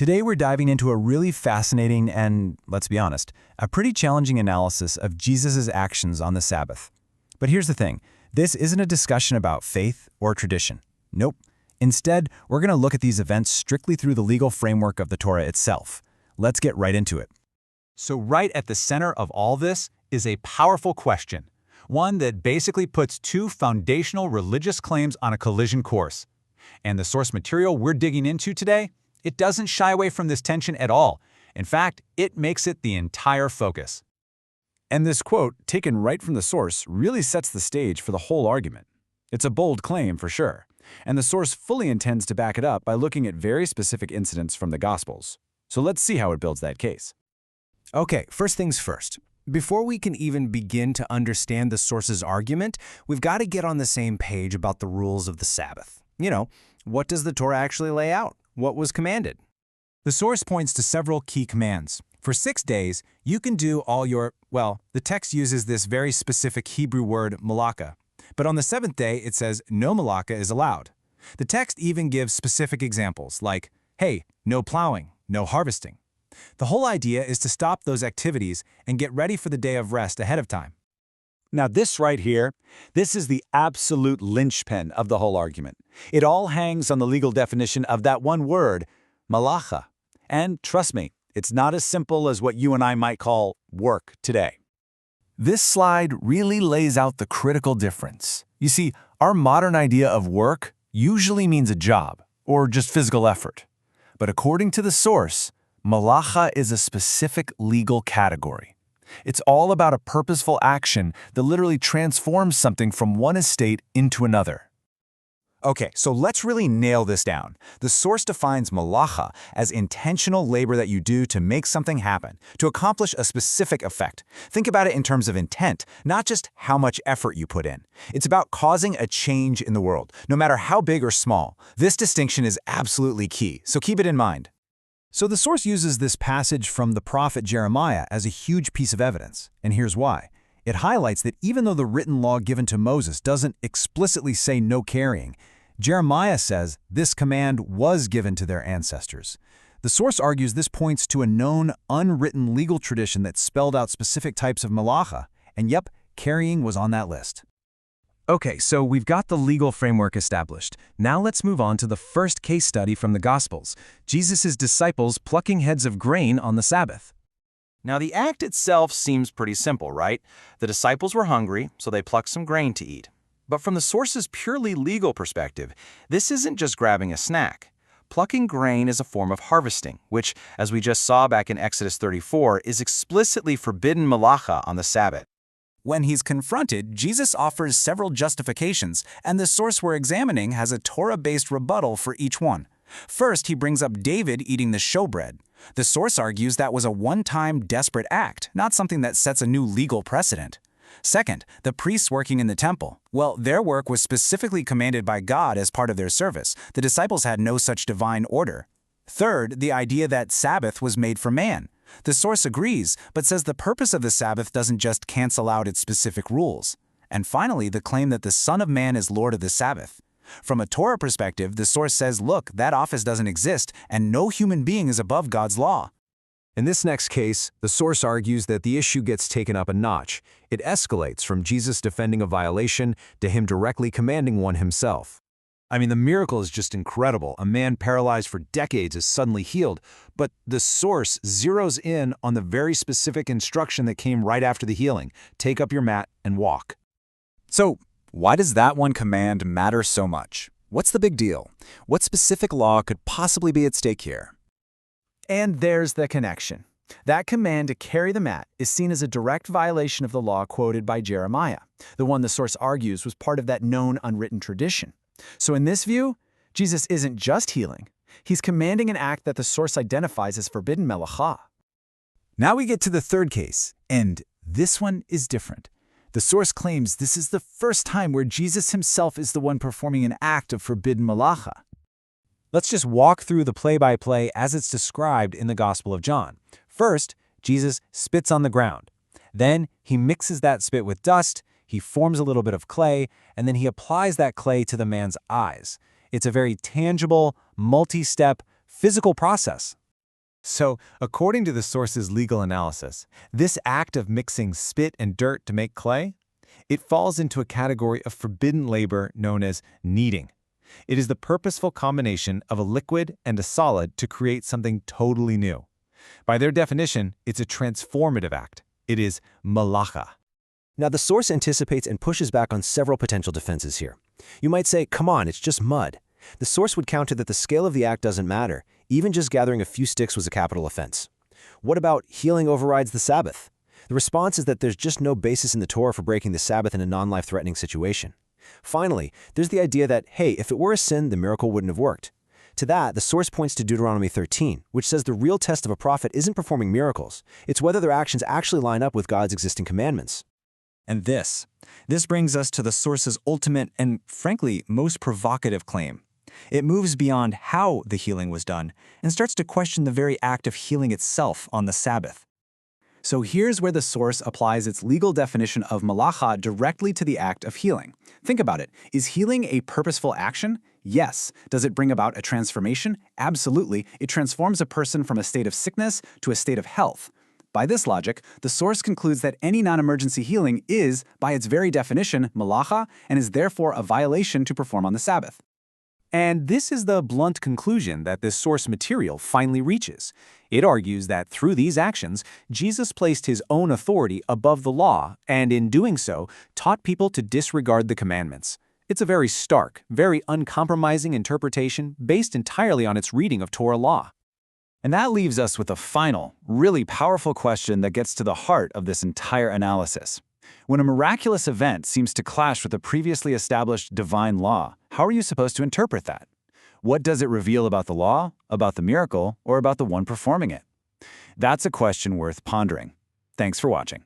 Today we're diving into a really fascinating and, let's be honest, a pretty challenging analysis of Jesus' actions on the Sabbath. But here's the thing, this isn't a discussion about faith or tradition. Nope. Instead, we're going to look at these events strictly through the legal framework of the Torah itself. Let's get right into it. So right at the center of all this is a powerful question, one that basically puts two foundational religious claims on a collision course. And the source material we're digging into today, it doesn't shy away from this tension at all. In fact, it makes it the entire focus. And this quote, taken right from the source, really sets the stage for the whole argument. It's a bold claim for sure, and the source fully intends to back it up by looking at very specific incidents from the Gospels. So let's see how it builds that case. Okay, first things first. Before we can even begin to understand the source's argument, we've got to get on the same page about the rules of the Sabbath. What does the Torah actually lay out? What was commanded? The source points to several key commands. For 6 days, you can do all your, the text uses this very specific Hebrew word, malaka. But on the seventh day, it says no malaka is allowed. The text even gives specific examples like, hey, no plowing, no harvesting. The whole idea is to stop those activities and get ready for the day of rest ahead of time. Now this right here, this is the absolute linchpin of the whole argument. It all hangs on the legal definition of that one word, malacha. And trust me, it's not as simple as what you and I might call work today. This slide really lays out the critical difference. You see, our modern idea of work usually means a job or just physical effort. But according to the source, malacha is a specific legal category. It's all about a purposeful action that literally transforms something from one estate into another. Okay, so let's really nail this down. The source defines malacha as intentional labor that you do to make something happen, to accomplish a specific effect. Think about it in terms of intent, not just how much effort you put in. It's about causing a change in the world, no matter how big or small. This distinction is absolutely key, so keep it in mind. So the source uses this passage from the prophet Jeremiah as a huge piece of evidence, and here's why. It highlights that even though the written law given to Moses doesn't explicitly say no carrying, Jeremiah says this command was given to their ancestors. The source argues this points to a known, unwritten legal tradition that spelled out specific types of malacha, and yep, carrying was on that list. Okay, so we've got the legal framework established. Now let's move on to the first case study from the Gospels, Jesus' disciples plucking heads of grain on the Sabbath. Now the act itself seems pretty simple, right? The disciples were hungry, so they plucked some grain to eat. But from the source's purely legal perspective, this isn't just grabbing a snack. Plucking grain is a form of harvesting, which, as we just saw back in Exodus 34, is explicitly forbidden malacha on the Sabbath. When he's confronted, Jesus offers several justifications, and the source we're examining has a Torah-based rebuttal for each one. First, he brings up David eating the showbread. The source argues that was a one-time desperate act, not something that sets a new legal precedent. Second, the priests working in the temple. Well, their work was specifically commanded by God as part of their service. The disciples had no such divine order. Third, the idea that Sabbath was made for man. The source agrees, but says the purpose of the Sabbath doesn't just cancel out its specific rules. And finally, the claim that the Son of Man is Lord of the Sabbath. From a Torah perspective, the source says, look, that office doesn't exist, and no human being is above God's law. In this next case, the source argues that the issue gets taken up a notch. It escalates from Jesus defending a violation to him directly commanding one himself. I mean, the miracle is just incredible. A man paralyzed for decades is suddenly healed, but the source zeroes in on the very specific instruction that came right after the healing. Take up your mat and walk. So, why does that one command matter so much? What's the big deal? What specific law could possibly be at stake here? And there's the connection. That command to carry the mat is seen as a direct violation of the law quoted by Jeremiah, the one the source argues was part of that known unwritten tradition. So in this view, Jesus isn't just healing. He's commanding an act that the source identifies as forbidden melacha. Now we get to the third case, and this one is different. The source claims this is the first time where Jesus himself is the one performing an act of forbidden malacha. Let's just walk through the play-by-play as it's described in the Gospel of John. First, Jesus spits on the ground. Then he mixes that spit with dust, he forms a little bit of clay, and then he applies that clay to the man's eyes. It's a very tangible, multi-step, physical process. So, according to the source's legal analysis, this act of mixing spit and dirt to make clay, it falls into a category of forbidden labor known as kneading. It is the purposeful combination of a liquid and a solid to create something totally new. By their definition, it's a transformative act. It is malacha. Now, the source anticipates and pushes back on several potential defenses here. You might say, come on, it's just mud. The source would counter that the scale of the act doesn't matter. Even just gathering a few sticks was a capital offense. What about healing overrides the Sabbath? The response is that there's just no basis in the Torah for breaking the Sabbath in a non-life-threatening situation. Finally, there's the idea that, hey, if it were a sin, the miracle wouldn't have worked. To that, the source points to Deuteronomy 13, which says the real test of a prophet isn't performing miracles. It's whether their actions actually line up with God's existing commandments. And this brings us to the source's ultimate and, frankly, most provocative claim. It moves beyond how the healing was done and starts to question the very act of healing itself on the Sabbath. So here's where the source applies its legal definition of malacha directly to the act of healing. Think about it. Is healing a purposeful action? Yes. Does it bring about a transformation? Absolutely. It transforms a person from a state of sickness to a state of health. By this logic, the source concludes that any non-emergency healing is, by its very definition, malacha, and is therefore a violation to perform on the Sabbath. And this is the blunt conclusion that this source material finally reaches. It argues that through these actions, Jesus placed his own authority above the law and in doing so, taught people to disregard the commandments. It's a very stark, very uncompromising interpretation based entirely on its reading of Torah law. And that leaves us with a final, really powerful question that gets to the heart of this entire analysis. When a miraculous event seems to clash with a previously established divine law, how are you supposed to interpret that? What does it reveal about the law, about the miracle, or about the one performing it? That's a question worth pondering. Thanks for watching.